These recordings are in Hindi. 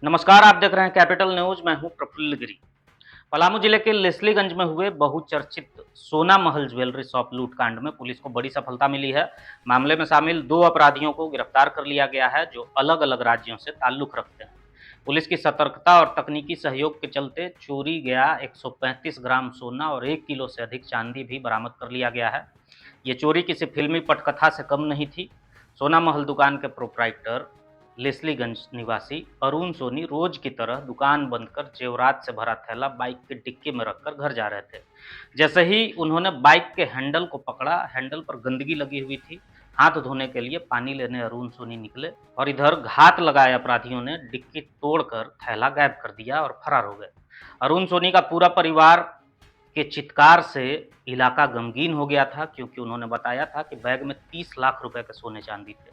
नमस्कार, आप देख रहे हैं कैपिटल न्यूज। मैं हूं प्रफुल्ल गिरी। पलामू जिले के लेस्लीगंज में हुए बहुचर्चित सोना महल ज्वेलरी शॉप लूटकांड में पुलिस को बड़ी सफलता मिली है। मामले में शामिल 2 अपराधियों को गिरफ्तार कर लिया गया है, जो अलग-अलग राज्यों से ताल्लुक रखते हैं। पुलिस की सतर्कता और तकनीकी सहयोग के चलते चोरी गया 135 ग्राम सोना और 1 किलो से अधिक चांदी भी बरामद कर लिया गया है। ये चोरी किसी फिल्मी पटकथा से कम नहीं थी। सोना महल दुकान के प्रोप्राइटर लेस्लीगंज निवासी अरुण सोनी रोज की तरह दुकान बंद कर जेवरात से भरा थैला बाइक के डिक्की में रखकर घर जा रहे थे। जैसे ही उन्होंने बाइक के हैंडल को पकड़ा, हैंडल पर गंदगी लगी हुई थी। हाथ धोने के लिए पानी लेने अरुण सोनी निकले और इधर घात लगाए अपराधियों ने डिक्की तोड़कर थैला गायब कर दिया और फरार हो गए। अरुण सोनी का पूरा परिवार के चित्कार से इलाका गमगीन हो गया था, क्योंकि उन्होंने बताया था कि बैग में 30 लाख रुपए के सोने चांदी थे।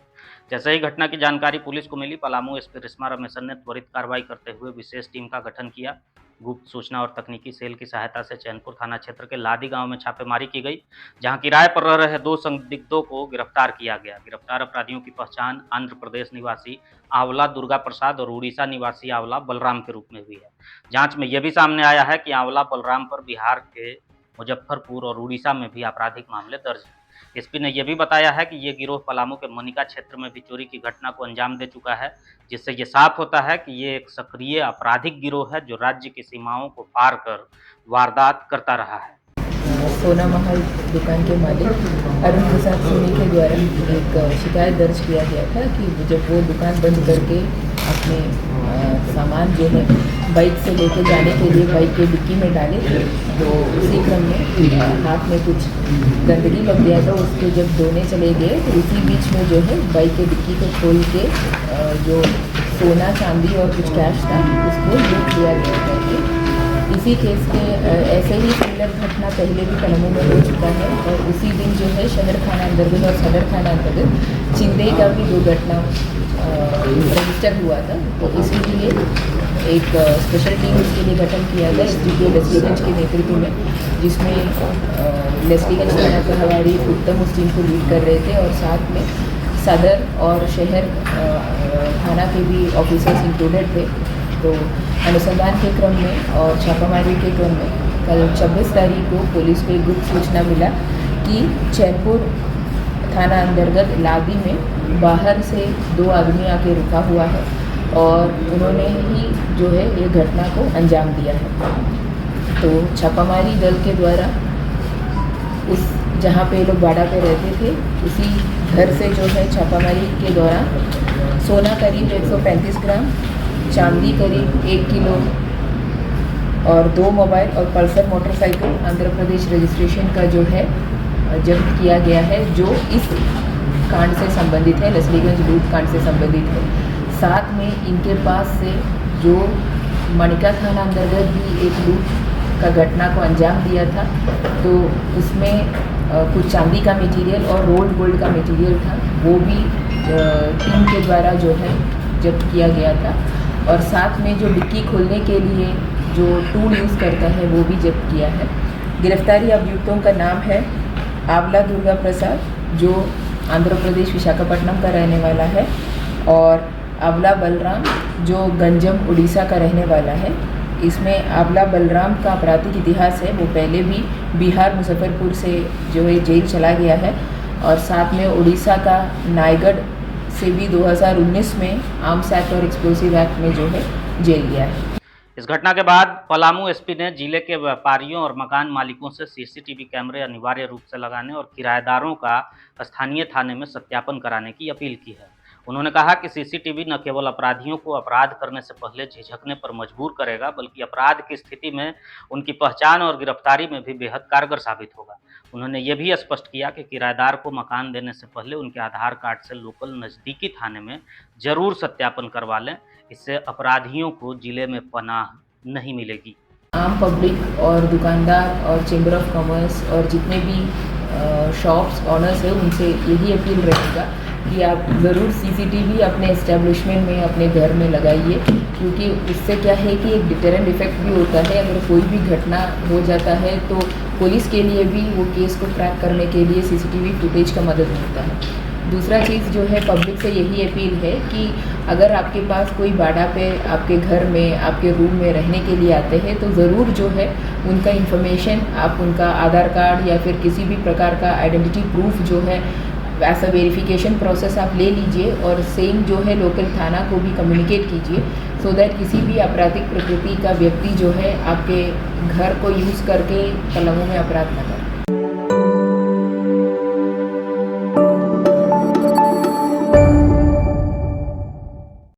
जैसे ही घटना की जानकारी पुलिस को मिली, पलामू एसपी रिश्मा रमेशन ने त्वरित कार्रवाई करते हुए विशेष टीम का गठन किया। गुप्त सूचना और तकनीकी सेल की सहायता से चैनपुर थाना क्षेत्र के लादी गांव में छापेमारी की गई, जहां किराए पर रह रहे 2 संदिग्धों को गिरफ्तार किया गया। गिरफ्तार अपराधियों की पहचान आंध्र प्रदेश निवासी आंवला दुर्गा प्रसाद और उड़ीसा निवासी आंवला बलराम के रूप में हुई है। जांच में यह भी सामने आया है कि आंवला बलराम पर बिहार के मुजफ्फरपुर और उड़ीसा में भी आपराधिक मामले दर्ज हैं। एसपी ने यह भी बताया है कि ये गिरोह पलामू के मनिका क्षेत्र में भी चोरी की घटना को अंजाम दे चुका है, जिससे ये साफ होता है कि ये एक सक्रिय आपराधिक गिरोह है, जो राज्य की सीमाओं को पार कर वारदात करता रहा है। सोना महल दुकान के मालिक अरुण प्रसाद सोनी के द्वारा एक शिकायत दर्ज किया गया था कि जब वो दुकान बंद करके अपने सामान जो है बाइक से लेके जाने के लिए बाइक के डिक्की में डाले, तो उसी क्रम में हाथ में कुछ गंदगी लग गया था। उसके जब धोने चले गए तो उसी बीच में जो है बाइक के डिक्की को खोल के जो सोना चांदी और कुछ कैश था उसको लूट लिया गया था। इसी केस के ऐसे ही सिमिलर घटना पहले भी पलामू में हो चुका है और उसी दिन जो है शहर थाना अंतर्गत और सदर थाना अंतर्गत चिंदई का भी 2 घटना रजिस्टर हुआ था। तो इसलिए एक स्पेशल टीम इसके लिए गठन किया गया एसडीपीओ लेस्लीगंज के नेतृत्व में, जिसमें लेस्लीगंज थाना प्रभारी उत्तम उस टीम को लीड कर रहे थे और साथ में सदर और शहर थाना के भी ऑफिसर्स इंक्लूडेड थे। तो अनुसंधान के क्रम में और छापामारी के क्रम में कल 26 तारीख को पुलिस को एक गुप्त सूचना मिला कि चैनपुर थाना अंतर्गत लादी में बाहर से 2 आदमी आके रुका हुआ है और उन्होंने ही जो है ये घटना को अंजाम दिया है। तो छापामारी दल के द्वारा उस जहाँ पे लोग बाड़ा पे रहते थे उसी घर से जो है छापामारी के दौरान सोना करीब 135 ग्राम, चांदी करीब 1 किलो और 2 मोबाइल और Pulsar motorcycle Andhra Pradesh registration का जो है जब्त किया गया है, जो इस कांड से संबंधित है, लेस्लीगंज लूट कांड से संबंधित है। साथ में इनके पास से जो मनिका थाना अंतर्गत भी एक लूट का घटना को अंजाम दिया था, तो उसमें कुछ चांदी का मटेरियल और रोल्ड गोल्ड का मटेरियल था, वो भी टीम के द्वारा जो है जब्त किया गया था। और साथ में जो डिक्की खोलने के लिए जो टूल यूज़ करता है वो भी जब्त किया है। गिरफ्तारी अभियुक्तों का नाम है आंवला दुर्गा प्रसाद, जो आंध्र प्रदेश विशाखापट्टनम का रहने वाला है, और आंवला बलराम जो गंजम उड़ीसा का रहने वाला है। इसमें आंवला बलराम का आपराधिक इतिहास है, वो पहले भी बिहार मुजफ्फरपुर से जो है जेल चला गया है और साथ में उड़ीसा का नायगढ़ से भी 2019 में आर्म्स एक्ट और एक्सप्लोसिव एक्ट में जो है जेल गया है। इस घटना के बाद पलामू एसपी ने जिले के व्यापारियों और मकान मालिकों से सीसीटीवी कैमरे अनिवार्य रूप से लगाने और किराएदारों का स्थानीय थाने में सत्यापन कराने की अपील की है। उन्होंने कहा कि सीसीटीवी न केवल अपराधियों को अपराध करने से पहले झिझकने पर मजबूर करेगा, बल्कि अपराध की स्थिति में उनकी पहचान और गिरफ्तारी में भी बेहद कारगर साबित होगा। उन्होंने ये भी स्पष्ट किया कि किराएदार को मकान देने से पहले उनके आधार कार्ड से लोकल नज़दीकी थाने में जरूर सत्यापन करवा लें, इससे अपराधियों को जिले में पनाह नहीं मिलेगी। आम पब्लिक और दुकानदार और चेंबर ऑफ कॉमर्स और जितने भी शॉप्स ऑनर्स हैं उनसे यही अपील रहेगा कि आप ज़रूर सीसीटीवी अपने एस्टेब्लिशमेंट में, अपने घर में लगाइए, क्योंकि उससे क्या है कि एक डिटरेंट इफेक्ट भी होता है। अगर कोई भी घटना हो जाता है तो पुलिस के लिए भी वो केस को ट्रैक करने के लिए सीसीटीवी फुटेज का मदद मिलता है। दूसरा चीज़ जो है पब्लिक से यही अपील है कि अगर आपके पास कोई बाड़ा पे आपके घर में आपके रूम में रहने के लिए आते हैं तो ज़रूर जो है उनका इन्फॉर्मेशन आप उनका आधार कार्ड या फिर किसी भी प्रकार का आइडेंटिटी प्रूफ जो है ऐसा वेरिफिकेशन प्रोसेस आप ले लीजिए और सेम जो है लोकल थाना को भी कम्युनिकेट कीजिए सो दैट किसी भी आपराधिक प्रकृति का व्यक्ति जो है आपके घर को यूज़ करके पलंगों में अपराध न करे।